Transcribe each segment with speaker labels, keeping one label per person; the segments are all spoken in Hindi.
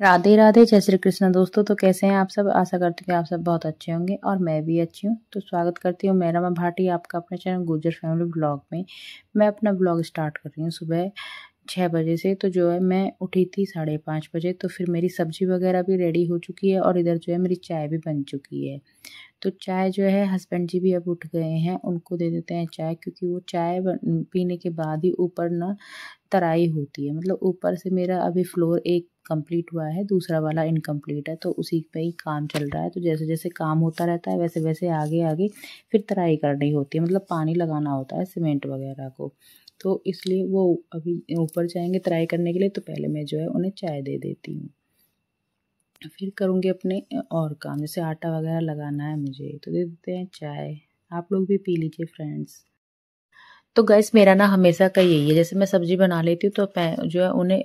Speaker 1: राधे राधे, जय श्री कृष्ण दोस्तों। तो कैसे हैं आप सब? आशा करती हूँ कि आप सब बहुत अच्छे होंगे और मैं भी अच्छी हूँ। तो स्वागत करती हूँ मैं रमा भाटी आपका अपने चैनल गुर्जर फैमिली ब्लॉग में। मैं अपना ब्लॉग स्टार्ट कर रही हूँ सुबह 6 बजे से। तो जो है मैं उठी थी 5:30 बजे, तो फिर मेरी सब्जी वगैरह भी रेडी हो चुकी है और इधर जो है मेरी चाय भी बन चुकी है। तो चाय जो है हस्बैंड जी भी अब उठ गए हैं, उनको दे देते हैं चाय, क्योंकि वो चाय पीने के बाद ही ऊपर ना तराई होती है। मतलब ऊपर से मेरा अभी फ्लोर एक कंप्लीट हुआ है, दूसरा वाला इनकम्प्लीट है, तो उसी पे ही काम चल रहा है। तो जैसे जैसे काम होता रहता है वैसे वैसे आगे आगे फिर तराई करनी होती है, मतलब पानी लगाना होता है सीमेंट वगैरह को। तो इसलिए वो अभी ऊपर जाएंगे तराई करने के लिए, तो पहले मैं जो है उन्हें चाय दे देती हूँ, फिर करूँगी अपने और काम, जैसे आटा वगैरह लगाना है मुझे, तो दे देते हैं चाय। आप लोग भी पी लीजिए फ्रेंड्स। तो गैस मेरा ना हमेशा का यही है, जैसे मैं सब्जी बना लेती हूँ तो जो है उन्हें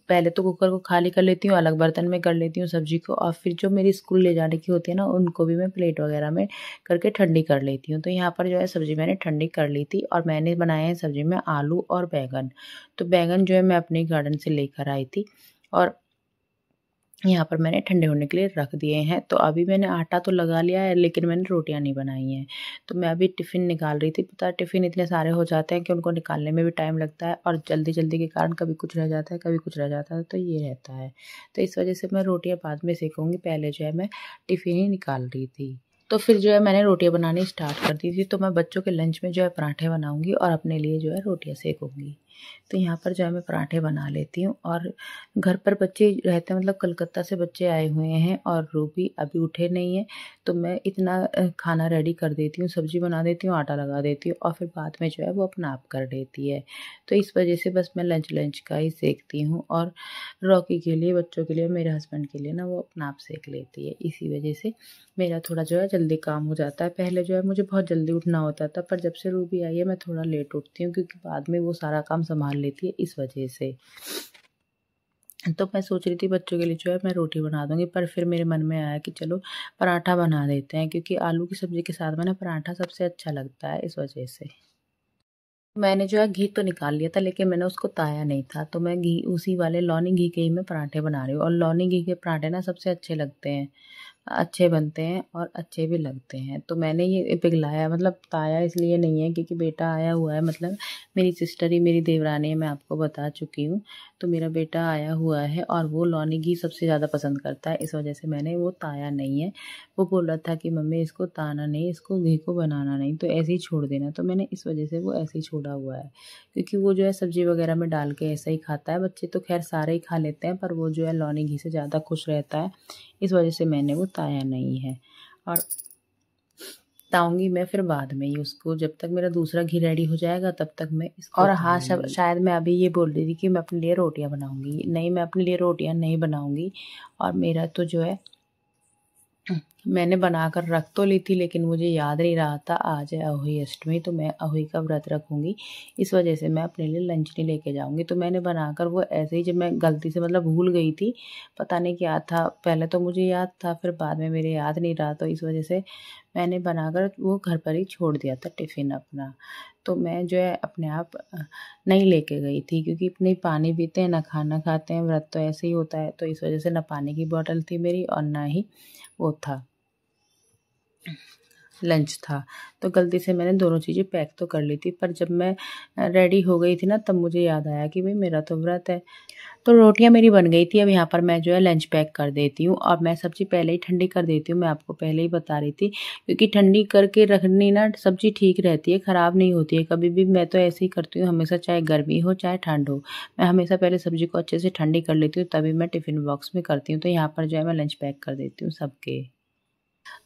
Speaker 1: पहले तो कुकर को खाली कर लेती हूँ, अलग बर्तन में कर लेती हूँ सब्जी को, और फिर जो मेरी स्कूल ले जाने की होती है ना उनको भी मैं प्लेट वगैरह में करके ठंडी कर लेती हूँ। तो यहाँ पर जो है सब्जी मैंने ठंडी कर ली थी और मैंने बनाया है सब्जी में आलू और बैंगन। तो बैंगन जो है मैं अपने गार्डन से लेकर आई थी और यहाँ पर मैंने ठंडे होने के लिए रख दिए हैं। तो अभी मैंने आटा तो लगा लिया है, लेकिन मैंने रोटियां नहीं बनाई हैं। तो मैं अभी टिफ़िन निकाल रही थी। पता है टिफ़िन इतने सारे हो जाते हैं कि उनको निकालने में भी टाइम लगता है, और जल्दी जल्दी के कारण कभी कुछ रह जाता है कभी कुछ रह जाता है, तो ये रहता है। तो इस वजह से मैं रोटियाँ बाद में सेकूँगी, पहले जो है मैं टिफ़िन ही निकाल रही थी। तो फिर जो है मैंने रोटियां बनानी स्टार्ट कर दी थी। तो मैं बच्चों के लंच में जो है पराठे बनाऊंगी और अपने लिए जो है रोटियां सेकूंगी। तो यहाँ पर जो है मैं पराठे बना लेती हूँ, और घर पर बच्चे रहते हैं, मतलब कलकत्ता से बच्चे आए हुए हैं और रूबी अभी उठे नहीं है। तो मैं इतना खाना रेडी कर देती हूँ, सब्जी बना देती हूँ, आटा लगा देती हूँ, और फिर बाद में जो है वो अपना आप कर देती है। तो इस वजह से बस मैं लंच का ही सेकती हूँ, और रॉकी के लिए, बच्चों के लिए, मेरे हस्बैंड के लिए ना वो अपना आप सेक लेती है। इसी वजह से मेरा थोड़ा जो है जल्दी काम हो जाता है। पहले जो है मुझे बहुत जल्दी उठना होता था, पर जब से रूबी आई है मैं थोड़ा लेट उठती हूँ, क्योंकि बाद में वो सारा काम संभाल लेती है, इस वजह से। तो मैं सोच रही थी बच्चों के लिए जो है मैं रोटी बना दूंगी, पर फिर मेरे मन में आया कि चलो पराठा बना देते हैं, क्योंकि आलू की सब्जी के साथ में ना पराठा सबसे अच्छा लगता है, इस वजह से। मैंने जो है घी तो निकाल लिया था, लेकिन मैंने उसको ताया नहीं था, तो मैं घी उसी वाले लौनी घी के ही मैं पराठे बना रही हूँ। और लौनी घी के पराठे ना सबसे अच्छे लगते हैं, अच्छे बनते हैं और अच्छे भी लगते हैं। तो मैंने ये पिघलाया, मतलब ताया इसलिए नहीं है क्योंकि बेटा आया हुआ है, मतलब मेरी सिस्टर ही मेरी देवरानी है, मैं आपको बता चुकी हूँ। तो मेरा बेटा आया हुआ है और वो लौनी घी सबसे ज़्यादा पसंद करता है, इस वजह से मैंने वो ताया नहीं है। वो बोल रहा था कि मम्मी इसको ताना नहीं, इसको घी को बनाना नहीं, तो ऐसे ही छोड़ देना। तो मैंने इस वजह से वो ऐसे ही छोड़ा हुआ है, क्योंकि वो जो है सब्जी वगैरह में डाल के ऐसा ही खाता है। बच्चे तो खैर सारे ही खा लेते हैं, पर वो जो है लौनी घी से ज़्यादा खुश रहता है, इस वजह से मैंने वो ताया नहीं है। और ताऊंगी मैं फिर बाद में ही उसको, जब तक मेरा दूसरा घी रेडी हो जाएगा तब तक मैं इसको। और हाँ, शायद मैं अभी ये बोल रही थी कि मैं अपने लिए रोटियां बनाऊंगी, नहीं, मैं अपने लिए रोटियां नहीं बनाऊंगी। और मेरा तो जो है मैंने बनाकर रख तो ली थी, लेकिन मुझे याद नहीं रहा था आज है अहोई अष्टमी, तो मैं अहोई का व्रत रखूंगी, इस वजह से मैं अपने लिए लंच नहीं लेके जाऊंगी। तो मैंने बनाकर वो ऐसे ही, जब मैं गलती से मतलब भूल गई थी, पता नहीं क्या था, पहले तो मुझे याद था फिर बाद में मेरे याद नहीं रहा, तो इस वजह से मैंने बनाकर वो घर पर ही छोड़ दिया था टिफ़िन अपना। तो मैं जो है अपने आप नहीं लेके गई थी, क्योंकि इतने पानी पीते हैं ना खाना खाते हैं, व्रत तो ऐसे ही होता है, तो इस वजह से ना पानी की बोतल थी मेरी और ना ही वो था लंच था। तो गलती से मैंने दोनों चीज़ें पैक तो कर ली थी, पर जब मैं रेडी हो गई थी ना तब मुझे याद आया कि भाई मेरा तो व्रत है। तो रोटियां मेरी बन गई थी, अब यहाँ पर मैं जो है लंच पैक कर देती हूँ, और मैं सब्ज़ी पहले ही ठंडी कर देती हूँ, मैं आपको पहले ही बता रही थी, क्योंकि ठंडी करके रखनी ना सब्ज़ी ठीक रहती है, ख़राब नहीं होती है कभी भी। मैं तो ऐसे ही करती हूँ हमेशा, चाहे गर्मी हो चाहे ठंड हो, मैं हमेशा पहले सब्ज़ी को अच्छे से ठंडी कर लेती हूँ, तभी मैं टिफ़िन बॉक्स में करती हूँ। तो यहाँ पर जो है मैं लंच पैक कर देती हूँ सबके।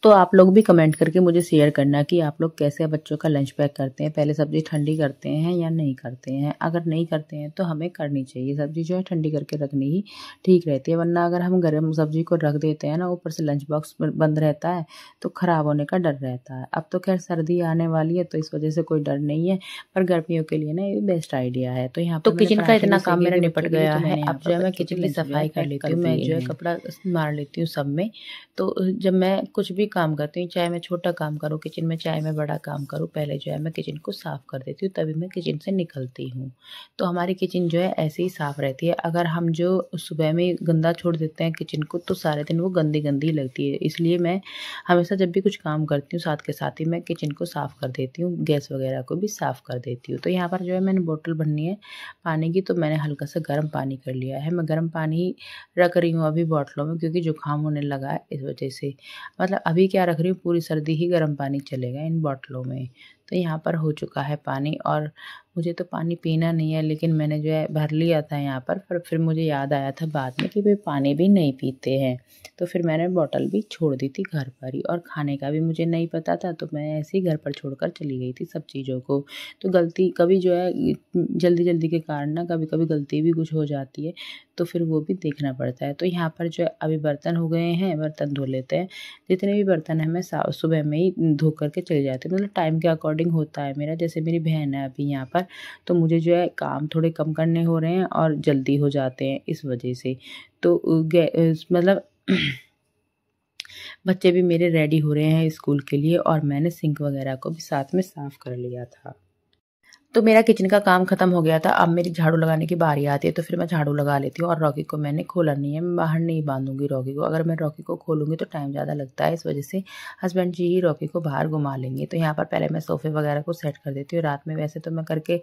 Speaker 1: तो आप लोग भी कमेंट करके मुझे शेयर करना कि आप लोग कैसे बच्चों का लंच पैक करते हैं, पहले सब्ज़ी ठंडी करते हैं या नहीं करते हैं। अगर नहीं करते हैं तो हमें करनी चाहिए, सब्ज़ी जो है ठंडी करके रखनी ही ठीक रहती है, वरना अगर हम गर्म सब्ज़ी को रख देते हैं ना, ऊपर से लंच बॉक्स बंद रहता है तो ख़राब होने का डर रहता है। अब तो खैर सर्दी आने वाली है तो इस वजह से कोई डर नहीं है, पर गर्मियों के लिए ना ये बेस्ट आइडिया है। तो यहाँ तो किचन का इतना काम मेरा निपट गया है, अब जो है मैं किचन की सफाई कर लेती हूँ, मैं जो है कपड़ा मार लेती हूँ सब में। तो जब मैं कुछ कुछ भी काम करती हूँ, चाहे मैं छोटा काम करूँ किचन में, चाहे मैं बड़ा काम करूँ, पहले जो है मैं किचन को साफ़ कर देती हूँ, तभी मैं किचन से निकलती हूँ। तो हमारी किचन जो है ऐसे ही साफ़ रहती है। अगर हम जो सुबह में गंदा छोड़ देते हैं किचन को, तो सारे दिन वो गंदी गंदी लगती है। इसलिए मैं हमेशा जब भी कुछ काम करती हूँ, साथ के साथ ही मैं किचन को साफ़ कर देती हूँ, गैस वगैरह को भी साफ़ कर देती हूँ। तो यहाँ पर जो है मैंने बोतल भरनी है पानी की, तो मैंने हल्का सा गर्म पानी कर लिया है। मैं गर्म पानी रख रही हूँ अभी बॉटलों में, क्योंकि जुकाम होने लगा है इस वजह से। मतलब अभी क्या रख रही हूँ, पूरी सर्दी ही गर्म पानी चलेगा इन बॉटलों में। तो यहाँ पर हो चुका है पानी, और मुझे तो पानी पीना नहीं है, लेकिन मैंने जो है भर लिया था यहाँ पर फिर मुझे याद आया था बाद में कि भाई पानी भी नहीं पीते हैं। तो फिर मैंने बॉटल भी छोड़ दी थी घर पर ही, और खाने का भी मुझे नहीं पता था, तो मैं ऐसे ही घर पर छोड़कर चली गई थी सब चीज़ों को। तो गलती कभी जो है जल्दी जल्दी के कारण ना कभी कभी गलती भी कुछ हो जाती है, तो फिर वो भी देखना पड़ता है। तो यहाँ पर जो है अभी बर्तन हो गए हैं, बर्तन धो लेते हैं। जितने भी बर्तन हैं मैं सुबह में ही धो करके चली जाती हूँ, मतलब टाइम के अकॉर्डिंग होता है मेरा। जैसे मेरी बहन है अभी यहाँ पर, तो मुझे जो है काम थोड़े कम करने हो रहे हैं और जल्दी हो जाते हैं इस वजह से। तो मतलब बच्चे भी मेरे रेडी हो रहे हैं स्कूल के लिए, और मैंने सिंक वगैरह को भी साथ में साफ़ कर लिया था। तो मेरा किचन का काम ख़त्म हो गया था। अब मेरी झाड़ू लगाने की बारी आती है, तो फिर मैं झाड़ू लगा लेती हूँ। और रॉकी को मैंने खोला नहीं है, मैं बाहर नहीं बांधूंगी रॉकी को। अगर मैं रॉकी को खोलूँगी तो टाइम ज़्यादा लगता है, इस वजह से हस्बैंड जी ही रॉकी को बाहर घुमा लेंगे। तो यहाँ पर पहले मैं सोफ़े वगैरह को सेट कर देती हूँ। रात में वैसे तो मैं करके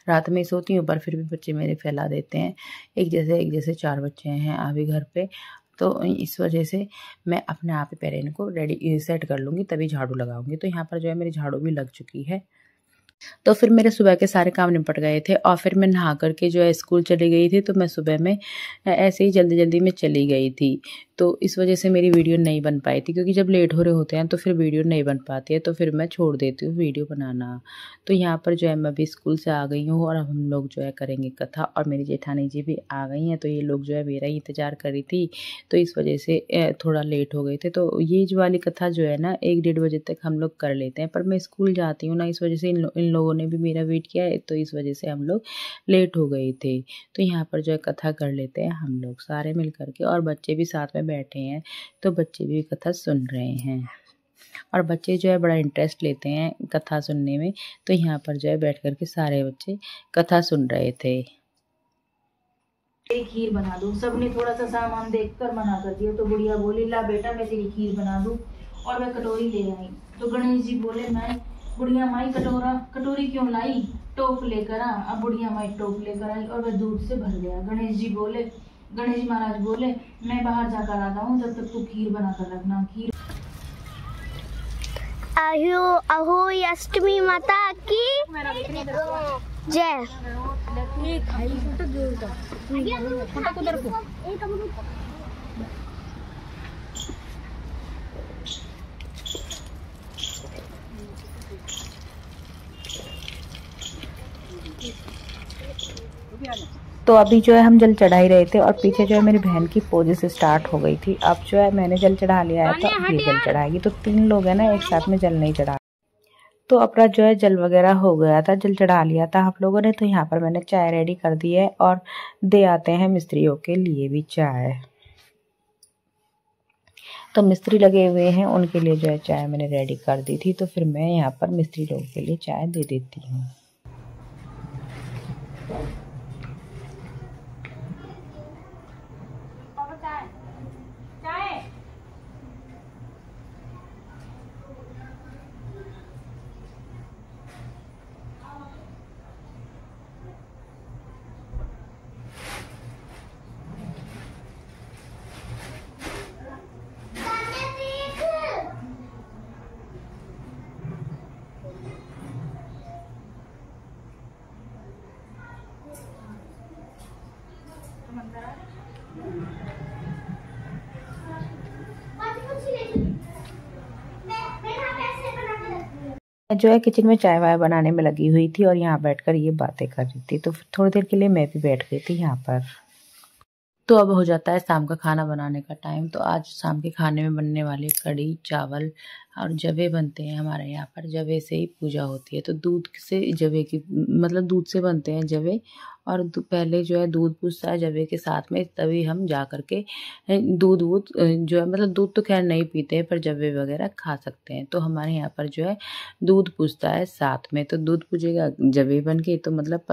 Speaker 1: रात में ही सोती हूँ, पर फिर भी बच्चे मेरे फैला देते हैं। एक जैसे 4 बच्चे हैं अभी घर पर, तो इस वजह से मैं अपने आप ही पहले इनको रेडी सेट कर लूँगी, तभी झाड़ू लगाऊंगी। तो यहाँ पर जो है मेरी झाड़ू भी लग चुकी है। तो फिर मेरे सुबह के सारे काम निपट गए थे, और फिर मैं नहा करके जो है स्कूल चली गई थी। तो मैं सुबह में ऐसे ही जल्दी जल्दी में चली गई थी, तो इस वजह से मेरी वीडियो नहीं बन पाई थी, क्योंकि जब लेट हो रहे होते हैं तो फिर वीडियो नहीं बन पाती है, तो फिर मैं छोड़ देती हूँ वीडियो बनाना। तो यहाँ पर जो है मैं अभी स्कूल से आ गई हूँ, और अब हम लोग जो है करेंगे कथा। और मेरी जेठानी जी भी आ गई हैं, तो ये लोग जो है मेरा ही इंतज़ार कर रही थी, तो इस वजह से थोड़ा लेट हो गए थे। तो ये जो वाली कथा जो है ना 1-1:30 बजे तक हम लोग कर लेते हैं, पर मैं स्कूल जाती हूँ ना, इस वजह से इन लोगों ने भी मेरा वेट किया है, तो इस वजह से हम लोग लेट हो गए थे। तो यहाँ पर जो है कथा कर लेते हैं हम लोग सारे मिल करके, और बच्चे भी साथ में बैठे हैं, तो बच्चे भी कथा सुन रहे हैं। और बच्चे जो है बड़ा इंटरेस्ट लेते हैं कथा सुनने में, तो यहाँ पर जो है बैठ करके सारे बच्चे कथा सुन रहे थे।
Speaker 2: खीर बना दूं, सबने थोड़ा सा सामान देखकर मना कर दिया, तो बुढ़िया बोली ला बेटा मैं तेरी खीर बना दूं, और मैं कटोरी ले आई। तो गणेश जी बोले मैं बुढ़िया माई कटोरी क्यों लाई, टोप लेकर आ। अब बुढ़िया माई टोप लेकर आई, और वह दूध से भर गया। गणेश जी महाराज बोले मैं बाहर जाकर आता हूँ, जब तक तू खीर बना कर रखना। खीर
Speaker 3: अहो अष्टमी माता की जय।
Speaker 1: तो अभी जो है हम जल चढ़ा ही रहे थे, और पीछे जो है मेरी बहन की पोजेस स्टार्ट हो गई थी। अब जो है मैंने जल चढ़ा लिया है, तो ये जल चढ़ाएगी। तो 3 लोग हैं ना, एक साथ में जल नहीं चढ़ा। तो अपना जो है जल वगैरह हो गया था, जल चढ़ा लिया था हम लोगों ने। तो यहाँ पर मैंने चाय रेडी कर दी है, और दे आते हैं मिस्त्रियों के लिए भी चाय। तो मिस्त्री लगे हुए हैं, उनके लिए जो है चाय मैंने रेडी कर दी थी। तो फिर मैं यहाँ पर मिस्त्री लोगों के लिए चाय दे देती हूँ। जो है किचन में चाय वाय बनाने में लगी हुई थी, और यहाँ बैठकर ये बातें कर रही थी। तो फिर थोड़ी देर के लिए मैं भी बैठ गई थी यहाँ पर। तो अब हो जाता है शाम का खाना बनाने का टाइम। तो आज शाम के खाने में बनने वाले कढ़ी चावल और जवे बनते हैं हमारे यहाँ पर, जवे से ही पूजा होती है। तो दूध से जवे की मतलब दूध से बनते हैं जवे, और पहले जो है दूध पूछता है जवे के साथ में, तभी हम जा कर के दूध वूध जो है, मतलब दूध तो खैर नहीं पीते हैं पर जवे वगैरह खा सकते हैं। तो हमारे यहाँ पर जो है दूध पूछता है साथ में, तो दूध पूजेगा जवे बन के, तो मतलब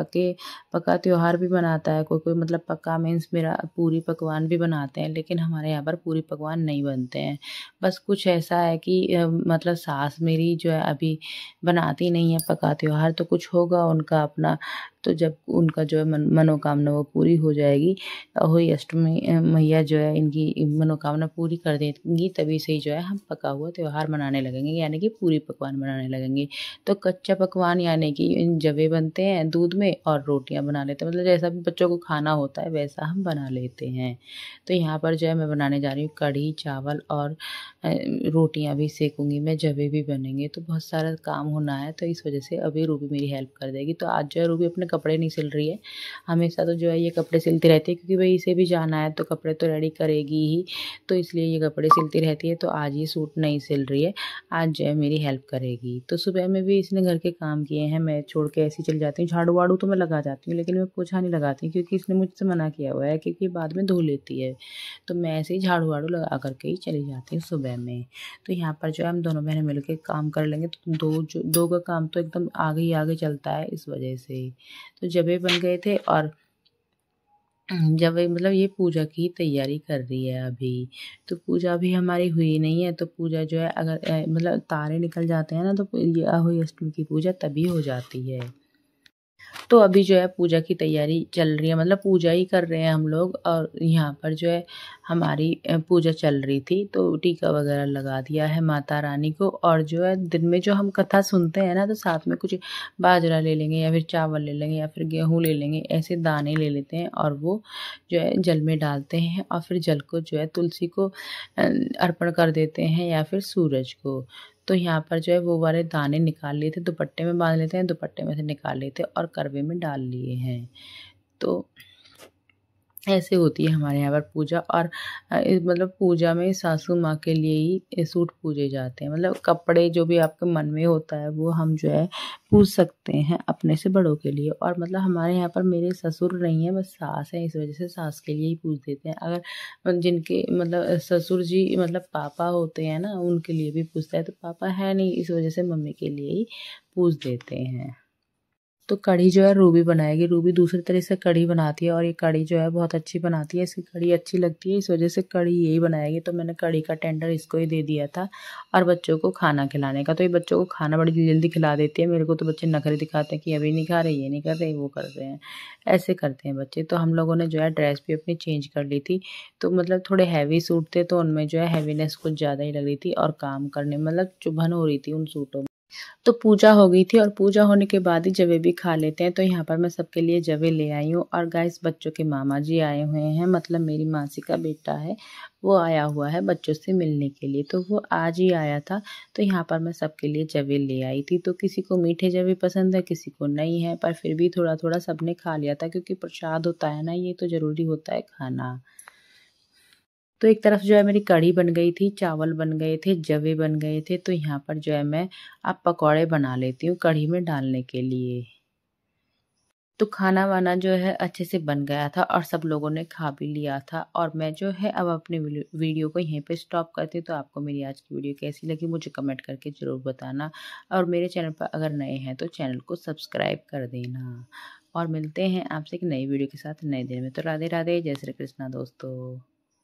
Speaker 1: पका त्योहार भी बनाता है कोई कोई, मतलब पका मीन्स मेरा पूरी पकवान भी बनाते हैं, लेकिन हमारे यहाँ पर पूरी पकवान नहीं बनते हैं। बस कुछ ऐसा है कि मतलब सास मेरी जो है अभी बनाती नहीं है पका त्योहार, तो कुछ होगा उनका अपना, तो जब उनका जो है मनोकामना वो पूरी हो जाएगी, अहोई अष्टमी मैया जो है इनकी मनोकामना पूरी कर देंगी, तभी से ही जो है हम पका हुआ त्योहार मनाने लगेंगे, यानी कि पूरी पकवान बनाने लगेंगे। तो कच्चा पकवान यानी कि इन जवे बनते हैं दूध में, और रोटियां बना लेते हैं, मतलब जैसा भी बच्चों को खाना होता है वैसा हम बना लेते हैं। तो यहाँ पर जो है मैं बनाने जा रही हूँ कढ़ी चावल, और रोटियां भी सेकूंगी मैं, जवे भी बनेंगे, तो बहुत सारा काम होना है, तो इस वजह से अभी रूबी मेरी हेल्प कर देगी। तो आज जो है रूबी अपने कपड़े नहीं सिल रही है, हमेशा तो जो है ये कपड़े सिलती रहती है, क्योंकि भाई इसे भी जाना है तो कपड़े तो रेडी करेगी ही, तो इसलिए ये कपड़े सिलती रहती है। तो आज ये सूट नहीं सिल रही है, आज जो है मेरी हेल्प करेगी। तो सुबह में भी इसने घर के काम किए हैं, मैं छोड़ के ऐसी चल जाती हूँ। झाड़ू वाड़ू तो मैं लगा जाती हूँ, लेकिन मैं पोछा नहीं लगाती, क्योंकि इसने मुझसे मना किया हुआ है, क्योंकि बाद में धो लेती है। तो मैं ऐसे ही झाड़ू वाड़ू लगा करके ही चली जाती हूँ सुबह में। तो यहाँ पर जो है हम दोनों बहनें मिलकर काम कर लेंगे, तो दो का काम तो एकदम आगे ही आगे चलता है इस वजह से। तो जबे बन गए थे, और जब मतलब ये पूजा की तैयारी कर रही है अभी, तो पूजा अभी हमारी हुई नहीं है। तो पूजा जो है अगर मतलब तारे निकल जाते हैं ना, तो ये अहोई अष्टमी की पूजा तभी हो जाती है। तो अभी जो है पूजा की तैयारी चल रही है, मतलब पूजा ही कर रहे हैं हम लोग, और यहाँ पर जो है हमारी पूजा चल रही थी, तो टीका वगैरह लगा दिया है माता रानी को। और जो है दिन में जो हम कथा सुनते हैं ना, तो साथ में कुछ बाजरा ले लेंगे, या फिर चावल ले लेंगे, या फिर गेहूँ ले लेंगे, ऐसे दाने ले लेते हैं, और वो जो है जल में डालते हैं, और फिर जल को जो है तुलसी को अर्पण कर देते हैं, या फिर सूरज को। तो यहाँ पर जो है वो वाले दाने निकाल लिए थे, दुपट्टे में बांध लेते हैं, दुपट्टे में से निकाल लेते और करवे में डाल लिए हैं। तो ऐसे होती है हमारे यहाँ पर पूजा। और मतलब पूजा में सासू माँ के लिए ही सूट पूजे जाते हैं, मतलब कपड़े जो भी आपके मन में होता है वो हम जो है पूछ सकते हैं अपने से बड़ों के लिए। और मतलब हमारे यहाँ पर मेरे ससुर नहीं है, बस सास है, इस वजह से सास के लिए ही पूछ देते हैं। अगर जिनके मतलब ससुर जी मतलब पापा होते हैं ना, उनके लिए भी पूछता है, तो पापा है नहीं, इस वजह से मम्मी के लिए ही पूछ देते हैं। तो कढ़ी जो है रूबी बनाएगी, रूबी दूसरी तरह से कढ़ी बनाती है, और ये कढ़ी जो है बहुत अच्छी बनाती है, इसकी कढ़ी अच्छी लगती है, इस वजह से कढ़ी यही बनाएगी। तो मैंने कढ़ी का टेंडर इसको ही दे दिया था, और बच्चों को खाना खिलाने का। तो ये बच्चों को खाना बड़ी जल्दी खिला देती है, मेरे को तो बच्चे नखरे दिखाते हैं कि अभी नहीं खा रहे, ये नहीं कर रहे, वो कर रहे हैं, ऐसे करते हैं बच्चे। तो हम लोगों ने जो है ड्रेस भी अपनी चेंज कर ली थी, तो मतलब थोड़े हैवी सूट थे, तो उनमें जो है हैवीनेस कुछ ज़्यादा ही लग रही थी, और काम करने मतलब चुभन हो रही थी उन सूटों में। तो पूजा हो गई थी, और पूजा होने के बाद ही जवे भी खा लेते हैं। तो यहाँ पर मैं सबके लिए जवे ले आई हूँ। और गाइस बच्चों के मामा जी आए हुए हैं, मतलब मेरी मासी का बेटा है, वो आया हुआ है बच्चों से मिलने के लिए, तो वो आज ही आया था। तो यहाँ पर मैं सबके लिए जवे ले आई थी। तो किसी को मीठे जवे पसंद है, किसी को नहीं है, पर फिर भी थोड़ा थोड़ा सबने खा लिया था, क्योंकि प्रसाद होता है ना, ये तो ज़रूरी होता है खाना। तो एक तरफ जो है मेरी कढ़ी बन गई थी, चावल बन गए थे, जवे बन गए थे। तो यहाँ पर जो है मैं अब पकौड़े बना लेती हूँ कढ़ी में डालने के लिए। तो खाना वाना जो है अच्छे से बन गया था, और सब लोगों ने खा भी लिया था। और मैं जो है अब अपने वीडियो को यहीं पे स्टॉप करती हूँ। तो आपको मेरी आज की वीडियो कैसी लगी मुझे कमेंट करके ज़रूर बताना, और मेरे चैनल पर अगर नए हैं तो चैनल को सब्सक्राइब कर देना। और मिलते हैं आपसे एक नई वीडियो के साथ नए दिन में। तो राधे राधे, जय श्री कृष्णा दोस्तों।